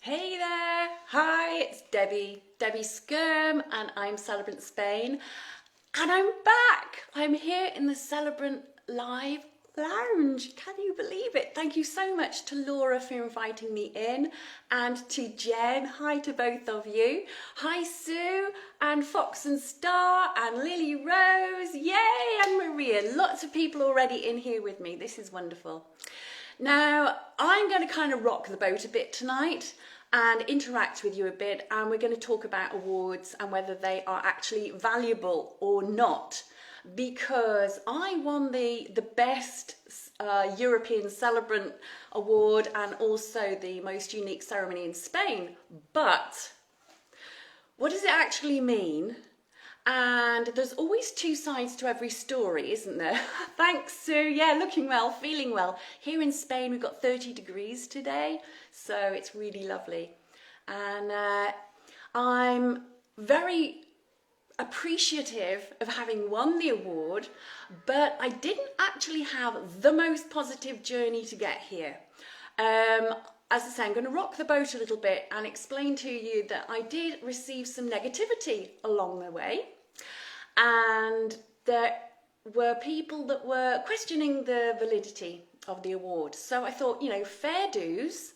Hey there! Hi, it's Debbie Skyrme, and I'm Celebrant Spain, and I'm back! I'm here in the Celebrant Live Lounge. Can you believe it? Thank you so much to Laura for inviting me in, and to Jen. Hi to both of you. Hi Sue, and Fox and Star, and Lily Rose. Yay! And Maria. Lots of people already in here with me. This is wonderful. Now, I'm going to kind of rock the boat a bit tonight and interact with you a bit, and we're going to talk about awards and whether they are actually valuable or not, because I won the best European Celebrant Award and also the most unique ceremony in Spain. But what does it actually mean? And there's always two sides to every story, isn't there? Thanks, Sue. Yeah, looking well, feeling well. Here in Spain, we've got 30 degrees today, so it's really lovely. And I'm very appreciative of having won the award, but I didn't actually have the most positive journey to get here. As I say, I'm going to rock the boat a little bit and explain to you that I did receive some negativity along the way, and there were people that were questioning the validity of the award. So I thought, fair dues,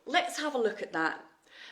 let's have a look at that.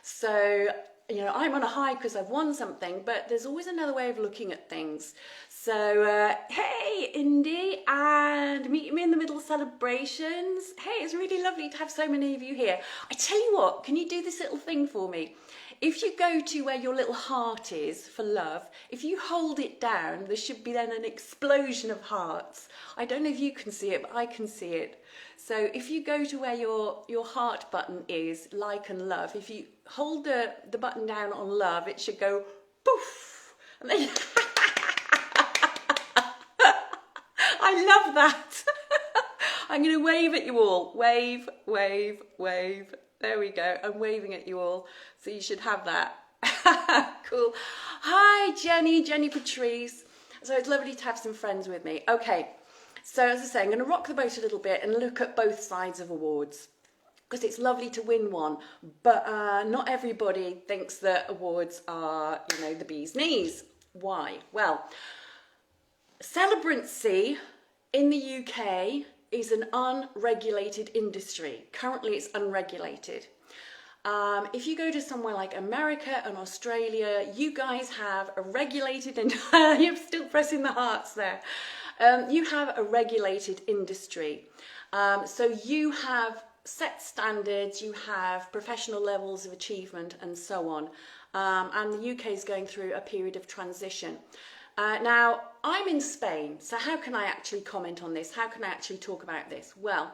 So, I'm on a high because I've won something, but there's always another way of looking at things. So, hey, Indy, and meet me in the middle celebrations. Hey, it's really lovely to have so many of you here. I tell you what, can you do this little thing for me? If you go to where your little heart is for love, if you hold it down, there should be then an explosion of hearts. I don't know if you can see it, but I can see it. So if you go to where your heart button is, like and love, if you hold the button down on love, it should go poof. And then I love that. I'm going to wave at you all. Wave, wave, wave. There we go. I'm waving at you all. So you should have that. Cool. Hi, Jenny Patrice. So it's lovely to have some friends with me. Okay. So as I say, I'm going to rock the boat a little bit and look at both sides of awards, because it's lovely to win one, but not everybody thinks that awards are, the bee's knees. Why? Well, celebrancy in the UK is an unregulated industry. Currently it's unregulated. If you go to somewhere like America and Australia, you guys have a regulated, and you're still pressing the hearts there. You have a regulated industry. So you have set standards, you have professional levels of achievement and so on. And the UK is going through a period of transition. Now, I'm in Spain, so how can I actually comment on this? How can I actually talk about this? Well,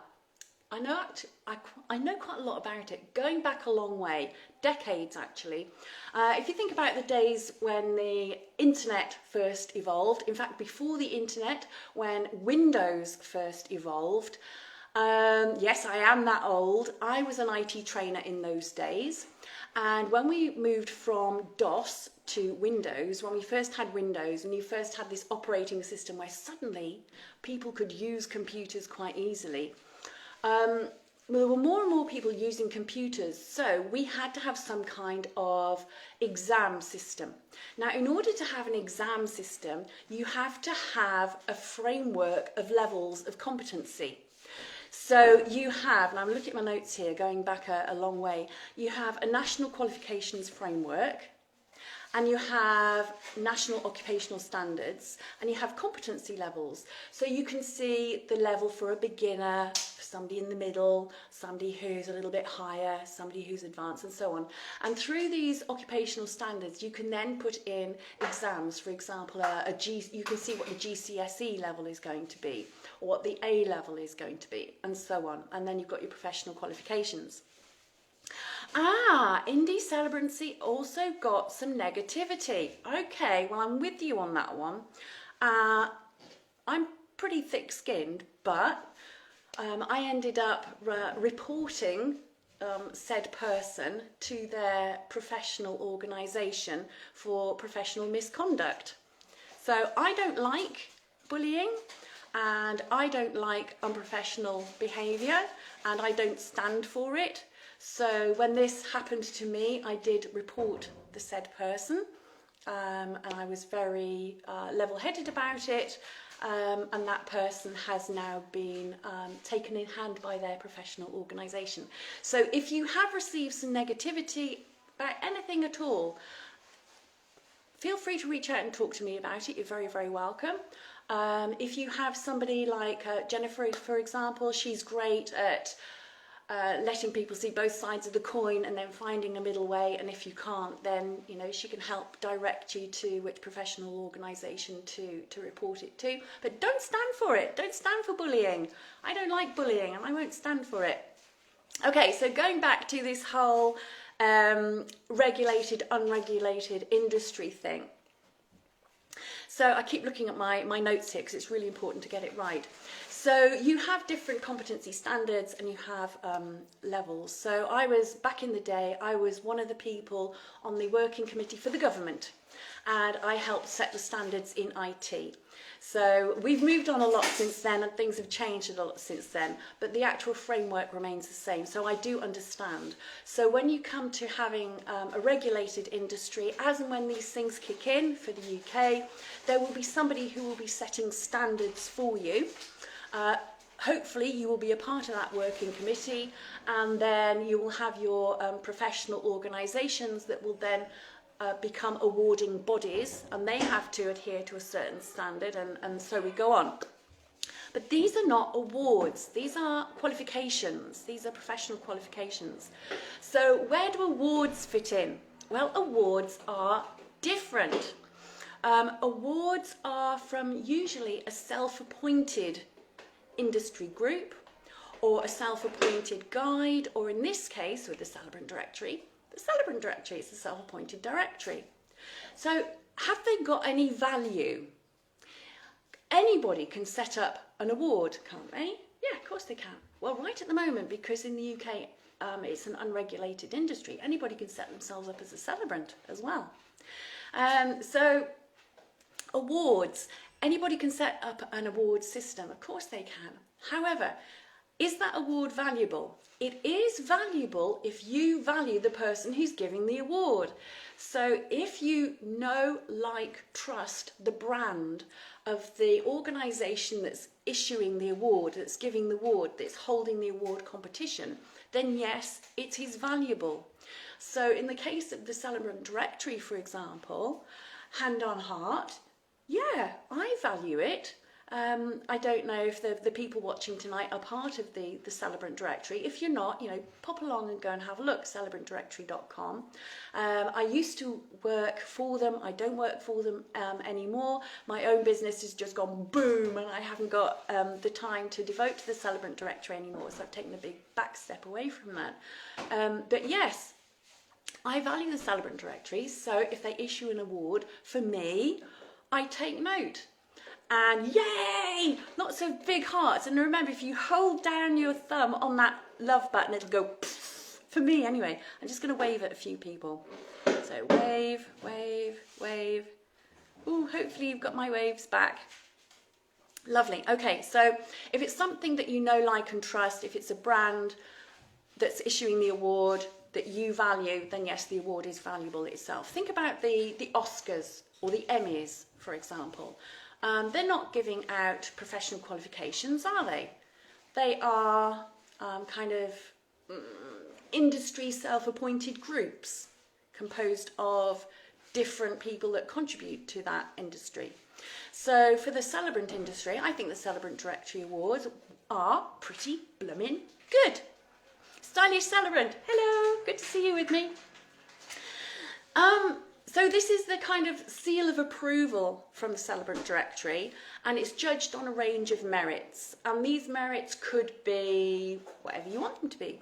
I know quite a lot about it, going back a long way, decades actually. If you think about the days when the internet first evolved, in fact before the internet, when Windows first evolved, yes, I am that old. I was an IT trainer in those days, and when we moved from DOS to Windows, when we first had Windows and you first had this operating system where suddenly people could use computers quite easily, there were more and more people using computers, so we had to have some kind of exam system. Now, in order to have an exam system, you have to have a framework of levels of competency. So you have, and I'm looking at my notes here, going back a long way, you have a national qualifications framework, and you have national occupational standards, and you have competency levels. So you can see the level for a beginner, for somebody in the middle, somebody who's a little bit higher, somebody who's advanced, and so on. And through these occupational standards, you can then put in exams. For example, you can see what the GCSE level is going to be, or what the A level is going to be, and so on. And then you've got your professional qualifications. Indie celebrancy also got some negativity. Okay, well, I'm with you on that one. I'm pretty thick-skinned, but I ended up reporting said person to their professional organisation for professional misconduct. So I don't like bullying, and I don't like unprofessional behaviour, and I don't stand for it. So when this happened to me, I did report the said person, and I was very level-headed about it, and that person has now been taken in hand by their professional organisation. So if you have received some negativity about anything at all, feel free to reach out and talk to me about it. You're very, very welcome. If you have somebody like Jennifer, for example, she's great at letting people see both sides of the coin and then finding a middle way. And if you can't, then she can help direct you to which professional organisation to report it to. But don't stand for it. Don't stand for bullying. I don't like bullying, and I won't stand for it. Okay, so going back to this whole regulated, unregulated industry thing. So I keep looking at my notes here because it's really important to get it right. So you have different competency standards and you have levels. So back in the day, I was one of the people on the working committee for the government, and I helped set the standards in IT. So we've moved on a lot since then, and things have changed a lot since then, but the actual framework remains the same. So I do understand. So when you come to having a regulated industry, as and when these things kick in for the UK, there will be somebody who will be setting standards for you. Hopefully you will be a part of that working committee, and then you will have your professional organisations that will then become awarding bodies, and they have to adhere to a certain standard, and so we go on. But these are not awards, these are qualifications, these are professional qualifications. So where do awards fit in? Well, awards are different. Awards are from usually a self-appointed industry group or a self-appointed guide, or in this case with the Celebrant Directory, the Celebrant Directory is a self-appointed directory. So have they got any value? Anybody can set up an award, can't they? Yeah, of course they can. Well, right at the moment, because in the UK it's an unregulated industry, anybody can set themselves up as a celebrant as well. So awards, anybody can set up an award system, of course they can. However, is that award valuable? It is valuable if you value the person who's giving the award. So if you know, like, trust the brand of the organisation that's issuing the award, that's giving the award, that's holding the award competition, then yes, it is valuable. So in the case of the Celebrant Directory, for example, hand on heart, yeah, I value it. I don't know if the people watching tonight are part of the Celebrant Directory. If you're not, pop along and go and have a look, celebrantdirectory.com. I used to work for them. I don't work for them anymore. My own business has just gone boom, and I haven't got the time to devote to the Celebrant Directory anymore, so I've taken a big back step away from that. But yes, I value the Celebrant Directory, so if they issue an award for me, I take note. And yay! Lots of big hearts. And remember, if you hold down your thumb on that love button, it'll go poof, for me anyway. I'm just going to wave at a few people. So wave, wave, wave. Ooh, hopefully you've got my waves back. Lovely. Okay, so if it's something that you know, like and trust, if it's a brand that's issuing the award that you value, then yes, the award is valuable itself. Think about the Oscars or the Emmys, for example. They're not giving out professional qualifications, are they? They are kind of industry self-appointed groups composed of different people that contribute to that industry. So for the celebrant industry, I think the Celebrant Directory Awards are pretty blooming good. Stylish Celebrant, hello, good to see you with me. So this is the kind of seal of approval from the Celebrant Directory, and it's judged on a range of merits. And these merits could be whatever you want them to be.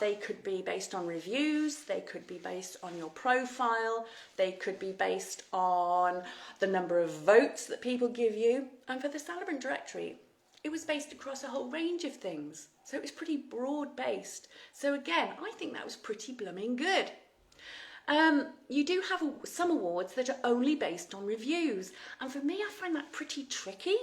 They could be based on reviews, they could be based on your profile, they could be based on the number of votes that people give you. And for the Celebrant Directory, it was based across a whole range of things. So it was pretty broad based. So again, I think that was pretty blooming good. You do have some awards that are only based on reviews, and for me I find that pretty tricky.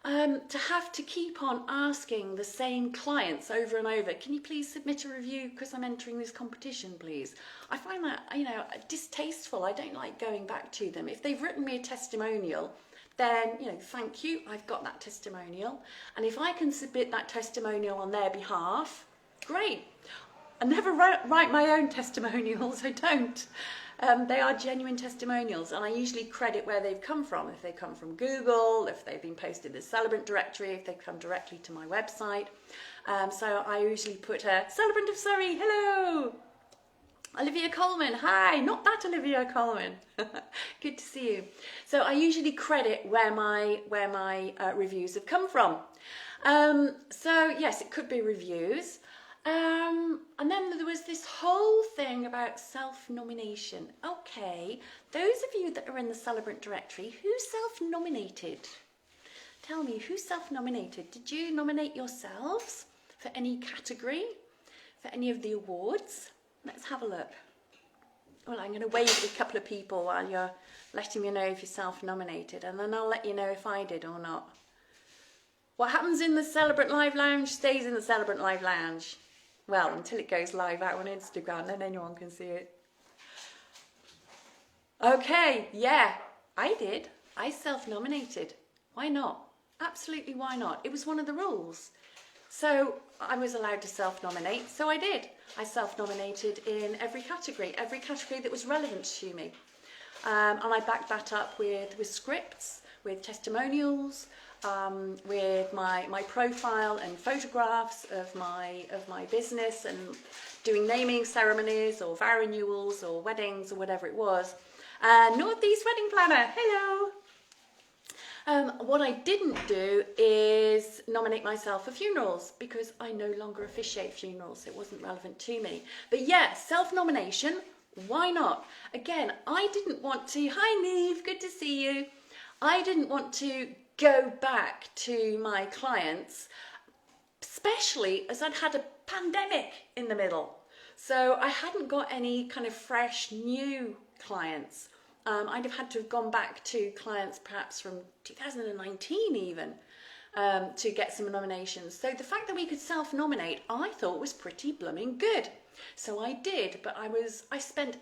to have to keep on asking the same clients over and over, can you please submit a review because I'm entering this competition, please? I find that, distasteful. I don't like going back to them. If they've written me a testimonial, then, thank you, I've got that testimonial. And if I can submit that testimonial on their behalf, great. I never write my own testimonials, I don't. They are genuine testimonials, and I usually credit where they've come from. If they come from Google, if they've been posted in the Celebrant Directory, if they come directly to my website. So I usually put Celebrant of Surrey, hello! Olivia Coleman, hi, not that Olivia Coleman. Good to see you. So I usually credit where my reviews have come from. So yes, it could be reviews. And then there was this whole thing about self-nomination. Okay, those of you that are in the Celebrant Directory, who self-nominated? Tell me, who self-nominated? Did you nominate yourselves for any category, for any of the awards? Let's have a look. Well, I'm going to wave at a couple of people while you're letting me know if you're self-nominated, and then I'll let you know if I did or not. What happens in the Celebrant Live Lounge stays in the Celebrant Live Lounge. Well, until it goes live out on Instagram, then anyone can see it. Okay, yeah, I did. I self-nominated. Why not? Absolutely, why not? It was one of the rules. So I was allowed to self-nominate, so I did. I self-nominated in every category that was relevant to me. And I backed that up with scripts, with testimonials, with my profile and photographs of my business, and doing naming ceremonies or vow renewals or weddings or whatever it was. Northeast Wedding Planner, hello. What I didn't do is nominate myself for funerals because I no longer officiate funerals. It wasn't relevant to me. But yeah, self-nomination, why not? Again, I didn't want to, hi Neve, good to see you. I didn't want to go back to my clients, especially as I'd had a pandemic in the middle. So I hadn't got any kind of fresh new clients. I'd have had to have gone back to clients perhaps from 2019 even to get some nominations. So the fact that we could self-nominate, I thought was pretty blooming good. So I did, but I spent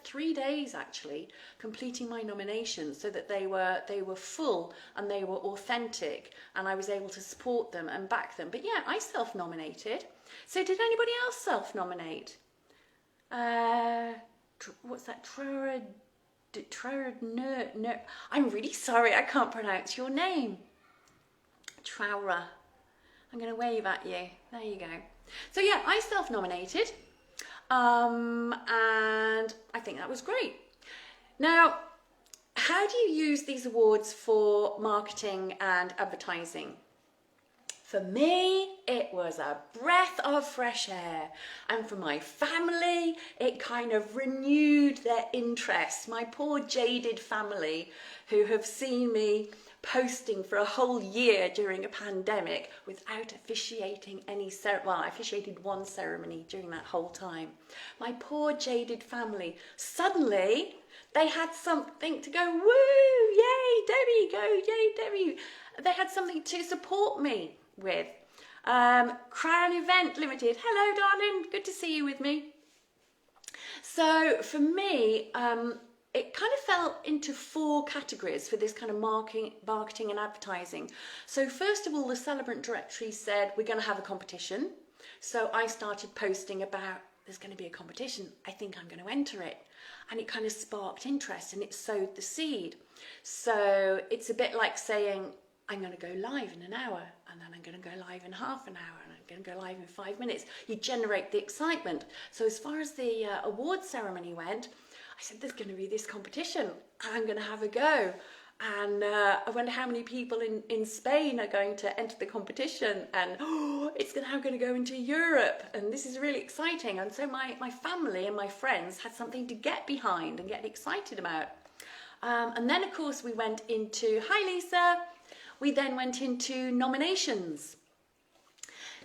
3 days actually completing my nominations so that they were full and they were authentic, and I was able to support them and back them. But yeah, I self-nominated. So did anybody else self-nominate? What's that? No, I'm really sorry, I can't pronounce your name. Traura. I'm going to wave at you. There you go. So yeah, I self-nominated. And I think that was great. Now, how do you use these awards for marketing and advertising? For me, it was a breath of fresh air. And for my family, it kind of renewed their interest. My poor jaded family who have seen me posting for a whole year during a pandemic without officiating any I officiated one ceremony during that whole time. My poor jaded family, suddenly they had something to go, woo, yay, Debbie, go, yay, Debbie. They had something to support me with. Crown Event Limited, hello darling, good to see you with me. So for me, it kind of fell into 4 categories for this kind of marketing and advertising. So first of all, the Celebrant Directory said, we're going to have a competition. So I started posting about, there's going to be a competition. I think I'm going to enter it. And it kind of sparked interest and it sowed the seed. So it's a bit like saying, I'm going to go live in an hour, and then I'm going to go live in half an hour, and I'm going to go live in 5 minutes. You generate the excitement. So as far as the award ceremony went, I said, there's going to be this competition. I'm going to have a go. And I wonder how many people in Spain are going to enter the competition. And it's now going to go into Europe. And this is really exciting. And so my family and my friends had something to get behind and get excited about. And then, of course, we went into, hi Lisa, we then went into nominations.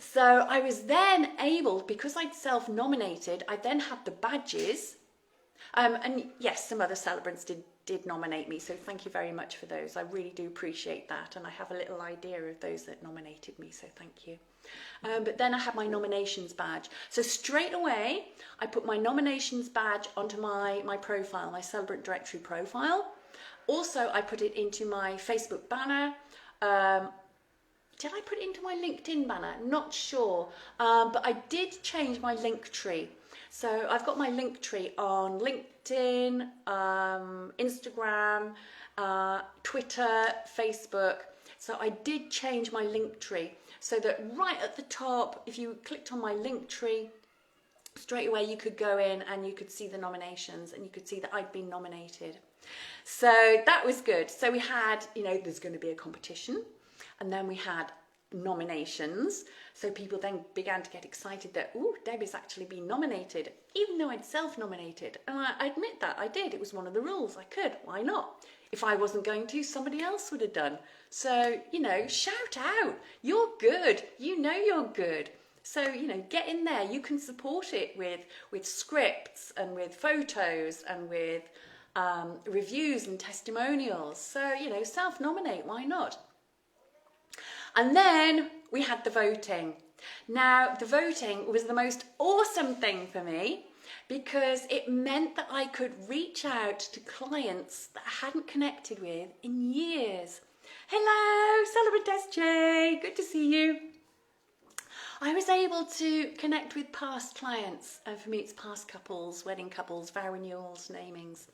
So I was then able, because I'd self-nominated, I then had the badges. And yes, some other celebrants did did nominate me. So thank you very much for those. I really do appreciate that. And I have a little idea of those that nominated me. So thank you. But then I had my nominations badge. So straight away, I put my nominations badge onto my profile, my Celebrant Directory profile. Also, I put it into my Facebook banner. Did I put it into my LinkedIn banner? Not sure. But I did change my link tree. So I've got my link tree on LinkedIn, Instagram, Twitter, Facebook. So I did change my link tree so that right at the top, if you clicked on my link tree, straight away you could go in and you could see the nominations and you could see that I'd been nominated. So that was good. So we had, there's going to be a competition, and then we had nominations. So people then began to get excited that, ooh, Debbie's actually been nominated, even though I'd self-nominated. And I admit that I did. It was one of the rules. I could. Why not? If I wasn't going to, somebody else would have done. So, shout out. You're good. You're good. So, get in there. You can support it with scripts and with photos and with reviews and testimonials. So, self-nominate. Why not? And then we had the voting. Now, the voting was the most awesome thing for me because it meant that I could reach out to clients that I hadn't connected with in years. Hello, Celebrant SJ, good to see you. I was able to connect with past clients. For me, it's past couples, wedding couples, vow renewals, namings.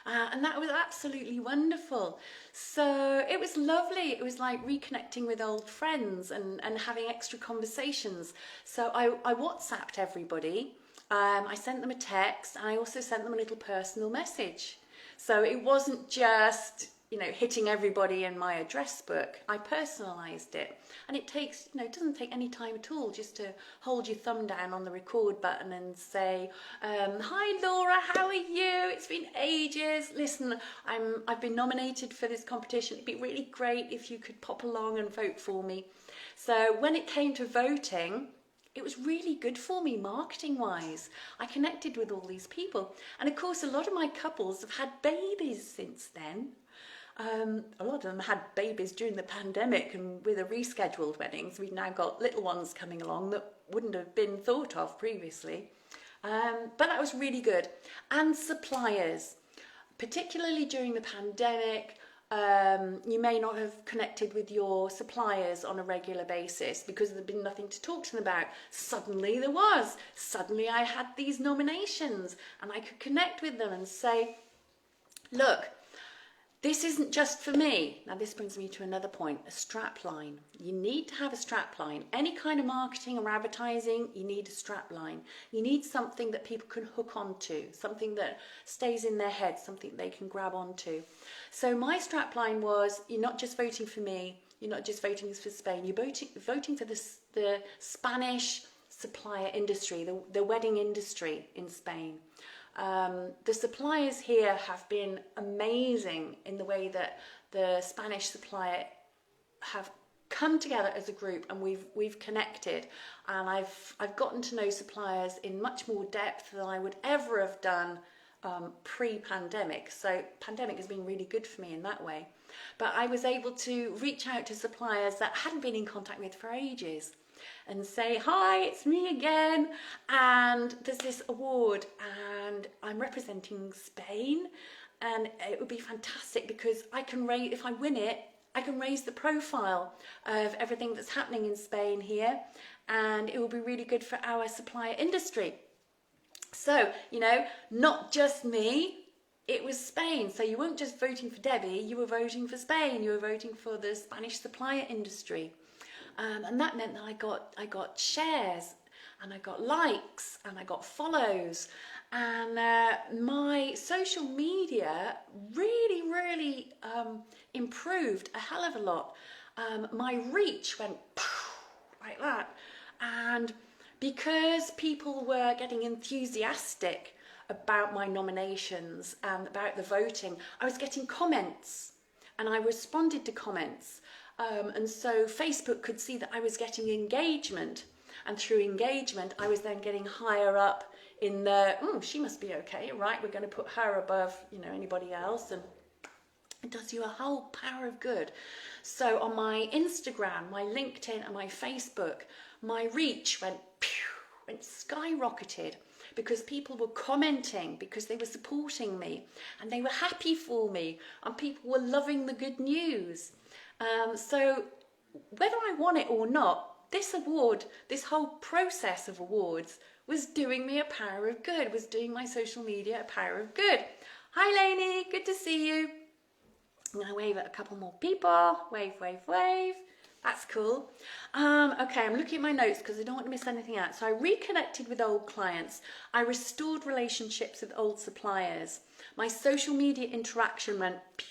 And that was absolutely wonderful. So it was lovely. It was like reconnecting with old friends and having extra conversations. So I WhatsApped everybody. I sent them a text, and I also sent them a little personal message. So it wasn't just, hitting everybody in my address book. I personalised it. And it takes, it doesn't take any time at all just to hold your thumb down on the record button and say, hi Laura, how are you? It's been ages. Listen, I've been nominated for this competition. It'd be really great if you could pop along and vote for me. So when it came to voting, it was really good for me marketing wise. I connected with all these people. And of course, a lot of my couples have had babies since then. A lot of them had babies during the pandemic, and with the rescheduled weddings, we've now got little ones coming along that wouldn't have been thought of previously. But that was really good. And suppliers, particularly during the pandemic, you may not have connected with your suppliers on a regular basis because there'd been nothing to talk to them about. Suddenly there was. Suddenly I had these nominations and I could connect with them and say, look, this isn't just for me. Now this brings me to another point, a strap line. You need to have a strap line. Any kind of marketing or advertising, you need a strap line. You need something that people can hook onto, something that stays in their head, something they can grab onto. So my strap line was, you're not just voting for me, you're not just voting for Spain, you're voting for the Spanish supplier industry, the wedding industry in Spain. The suppliers here have been amazing in the way that the Spanish supplier have come together as a group, and we've connected, and I've gotten to know suppliers in much more depth than I would ever have done pre-pandemic. So pandemic has been really good for me in that way. But I was able to reach out to suppliers that I hadn't been in contact with for ages and say, hi, it's me again, and there's this award and I'm representing Spain, and it would be fantastic because I can raise, if I win it, I can raise the profile of everything that's happening in Spain here, and it will be really good for our supplier industry. So, not just me, it was Spain. So you weren't just voting for Debbie, you were voting for Spain, you were voting for the Spanish supplier industry. And that meant that I got shares, and I got likes, and I got follows, and my social media really improved a hell of a lot. My reach went like that, and because people were getting enthusiastic about my nominations and about the voting, I was getting comments, and I responded to comments. And so Facebook could see that I was getting engagement, and through engagement I was then getting higher up in the, she must be okay, right, we're going to put her above anybody else, and It does you a whole power of good. So on my Instagram, my LinkedIn and my Facebook, my reach went skyrocketed because people were commenting, because they were supporting me and they were happy for me and people were loving the good news. So whether I won it or not, this award, this whole process of awards was doing me a power of good, was doing my social media a power of good. Hi Lainey, good to see you. I'm going to wave at a couple more people. Wave, wave, wave. That's cool. Okay, I'm looking at my notes because I don't want to miss anything out. So I reconnected with old clients. I restored relationships with old suppliers. My social media interaction went pew.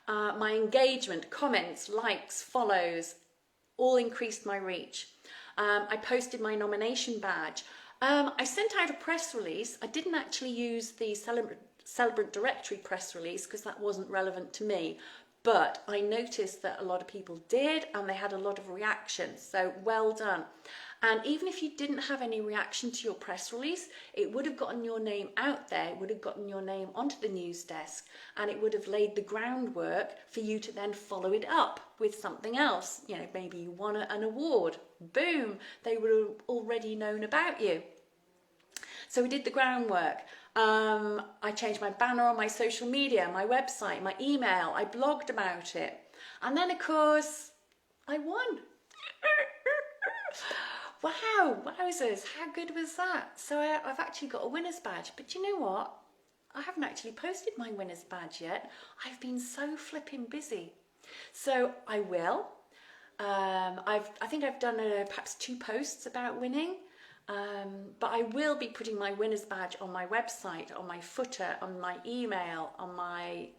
My engagement, comments, likes, follows, all increased my reach. I posted my nomination badge. I sent out a press release. I didn't actually use the Celebrant Directory press release because that wasn't relevant to me, but I noticed that a lot of people did and they had a lot of reactions, so well done. And even if you didn't have any reaction to your press release, it would have gotten your name out there, it would have gotten your name onto the news desk, and it would have laid the groundwork for you to then follow it up with something else. You know, maybe you won an award, boom, they would have already known about you. So we did the groundwork. I changed my banner on my social media, my website, my email. I blogged about it. And then, of course, I won. Wow, wowzers, how good was that? So I've actually got a winner's badge. But you know what? I haven't actually posted my winner's badge yet. I've been so flipping busy. So I will. I think I've done perhaps 2 posts about winning. But I will be putting my winner's badge on my website, on my footer, on my email, on my...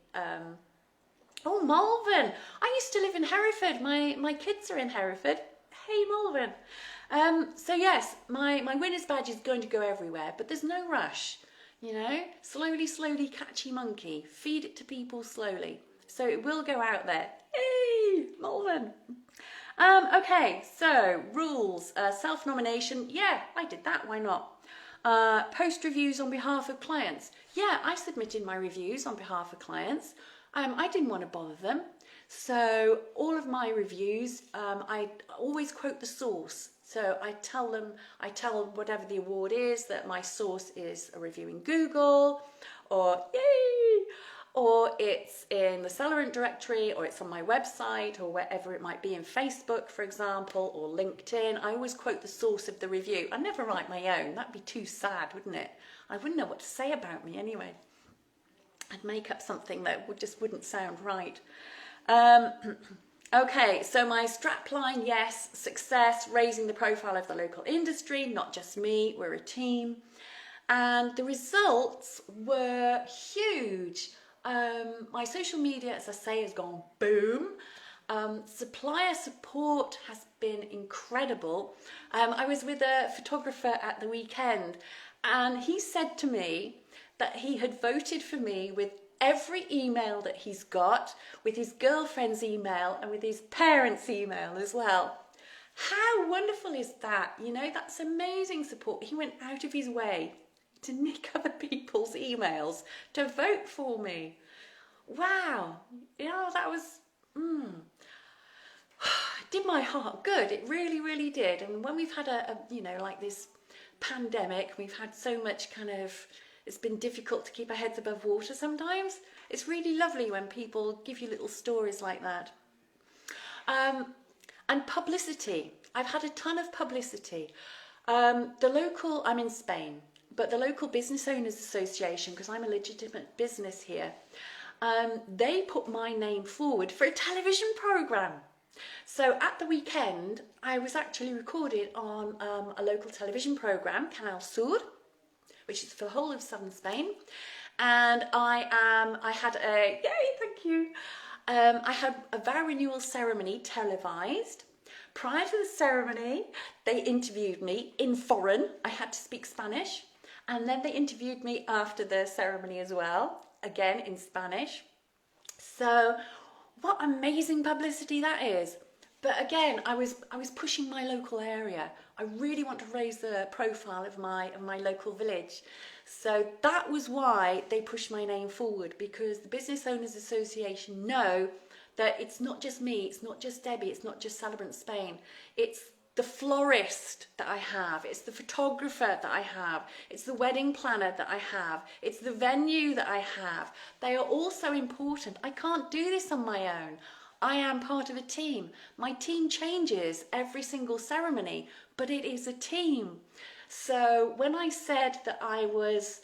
Oh, Malvern! I used to live in Hereford. My kids are in Hereford. Hey, Malvern! So yes, my winner's badge is going to go everywhere, but there's no rush. You know, slowly, slowly, catchy monkey. Feed it to people slowly. So it will go out there. Hey, Malvern! Okay, so rules, self-nomination, yeah, I did that, why not? Post reviews on behalf of clients. Yeah, I submitted my reviews on behalf of clients. I didn't want to bother them. So all of my reviews, I always quote the source. So I tell whatever the award is that my source is a review in Google, or yay, or it's in the Celebrant Directory, or it's on my website, or wherever it might be, in Facebook, for example, or LinkedIn. I always quote the source of the review. I never write my own. That'd be too sad, wouldn't it? I wouldn't know what to say about me anyway. I'd make up something that just wouldn't sound right. Okay, so my strapline, yes, success, raising the profile of the local industry, not just me, we're a team. And the results were huge. My social media, as I say, has gone boom. Supplier support has been incredible. I was with a photographer at the weekend and he said to me that he had voted for me with every email that he's got, with his girlfriend's email and with his parents' email as well. How wonderful is that? You know, that's amazing support. He went out of his way to nick other people's emails to vote for me. Wow, you know, that was, it did my heart good. It really, really did. And when we've had you know, like this pandemic, we've had so much it's been difficult to keep our heads above water sometimes. It's really lovely when people give you little stories like that. And publicity. I've had a ton of publicity. I'm in Spain, but the local Business Owners Association, because I'm a legitimate business here, they put my name forward for a television programme. So at the weekend, I was actually recorded on a local television programme, Canal Sur, which is for the whole of southern Spain. And I had a vow renewal ceremony televised. Prior to the ceremony, they interviewed me in foreign. I had to speak Spanish. And then they interviewed me after the ceremony as well, again in Spanish. So what amazing publicity that is. But again, I was pushing my local area. I really want to raise the profile of my local village. So that was why they pushed my name forward, because the Business Owners Association know that it's not just me, it's not just Debbie, it's not just Celebrant Spain, it's the florist that I have, it's the photographer that I have, it's the wedding planner that I have, it's the venue that I have. They are all so important. I can't do this on my own. I am part of a team. My team changes every single ceremony, but it is a team. So when I said that I was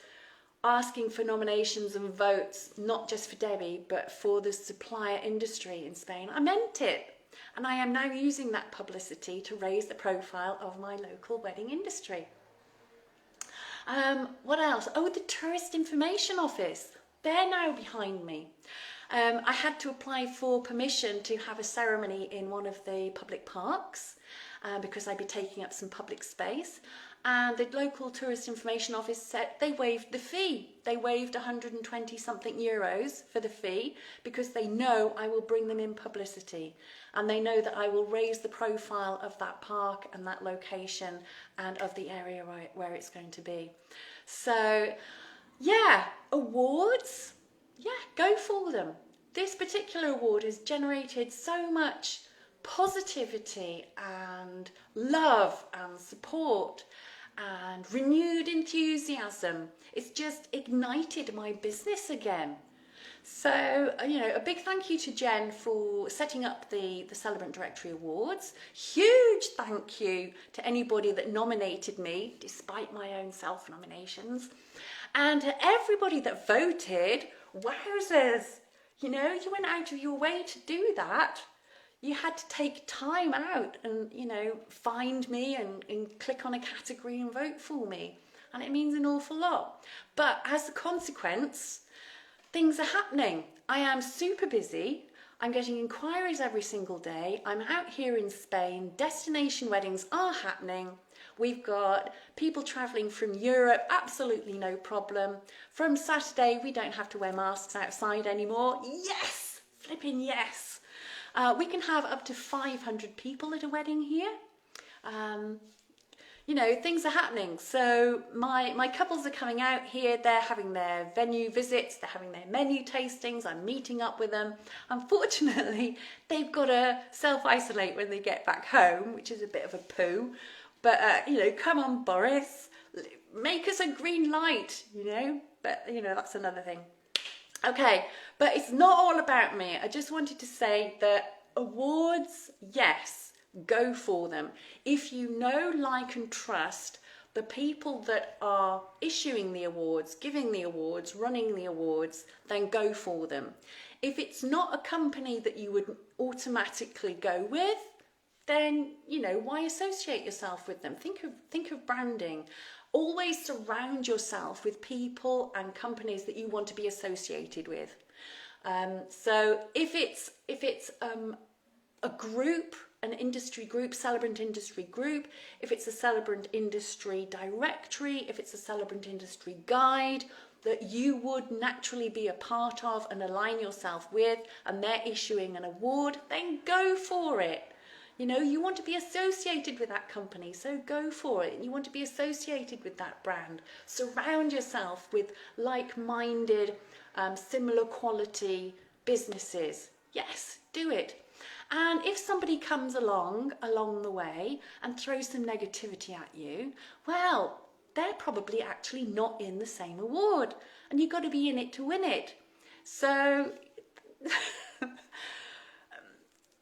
asking for nominations and votes, not just for Debbie, but for the supplier industry in Spain, I meant it. And I am now using that publicity to raise the profile of my local wedding industry. What else? Oh, the Tourist Information Office. They're now behind me. I had to apply for permission to have a ceremony in one of the public parks because I'd be taking up some public space. And the local Tourist Information Office said they waived the fee. They waived 120 something euros for the fee because they know I will bring them in publicity, and they know that I will raise the profile of that park and that location and of the area where it's going to be. So yeah, awards, yeah, go for them. This particular award has generated so much positivity and love and support and renewed enthusiasm. It's just ignited my business again. So, you know, a big thank you to Jen for setting up the Celebrant Directory Awards. Huge thank you to anybody that nominated me, despite my own self-nominations. And to everybody that voted. Wowzers! You know, you went out of your way to do that. You had to take time out and, you know, find me and click on a category and vote for me. And it means an awful lot. But as a consequence, things are happening. I am super busy. I'm getting inquiries every single day. I'm out here in Spain. Destination weddings are happening. We've got people travelling from Europe, absolutely no problem. From Saturday, we don't have to wear masks outside anymore. Yes! Flipping yes! We can have up to 500 people at a wedding here. You know, things are happening. So my couples are coming out here. They're having their venue visits. They're having their menu tastings. I'm meeting up with them. Unfortunately, they've got to self-isolate when they get back home, which is a bit of a poo. But, you know, come on, Boris, make us a green light, you know. But, you know, that's another thing. Okay, but it's not all about me. I just wanted to say that awards, yes, go for them. If you know, like and trust the people that are issuing the awards, giving the awards, running the awards, then go for them. If it's not a company that you would automatically go with, then, you know, why associate yourself with them? Think of branding. Always surround yourself with people and companies that you want to be associated with. So if it's a group, an industry group, Celebrant Industry Group, if it's a Celebrant Industry Directory, if it's a Celebrant Industry Guide that you would naturally be a part of and align yourself with, and they're issuing an award, then go for it. You know, you want to be associated with that company, so go for it. You want to be associated with that brand. Surround yourself with like-minded, similar quality businesses. Yes, do it. And if somebody comes along the way and throws some negativity at you, well, they're probably actually not in the same award, and you've got to be in it to win it. So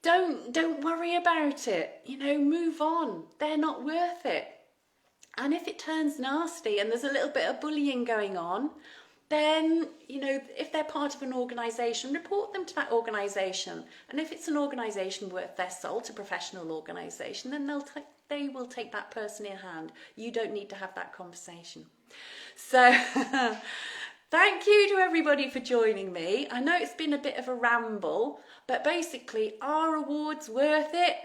don't worry about it, you know, move on. They're not worth it. And if it turns nasty and there's a little bit of bullying going on, then, you know, if they're part of an organisation, report them to that organisation. And if it's an organisation worth their salt, a professional organisation, then they will take that person in hand. You don't need to have that conversation. So thank you to everybody for joining me. I know it's been a bit of a ramble, but basically, are awards worth it?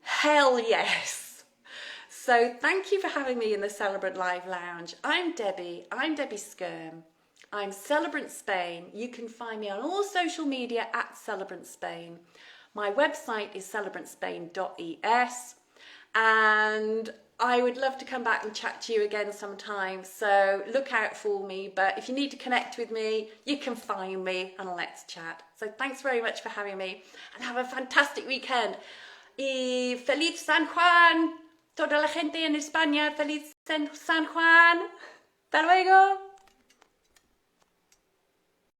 Hell yes. So thank you for having me in the Celebrant Live Lounge. I'm Debbie Skyrme. I'm Celebrant Spain. You can find me on all social media at Celebrant Spain. My website is celebrantspain.es. And I would love to come back and chat to you again sometime, so look out for me. But if you need to connect with me, you can find me and let's chat. So thanks very much for having me and have a fantastic weekend. Y feliz San Juan, toda la gente en España, feliz San Juan. Hasta luego.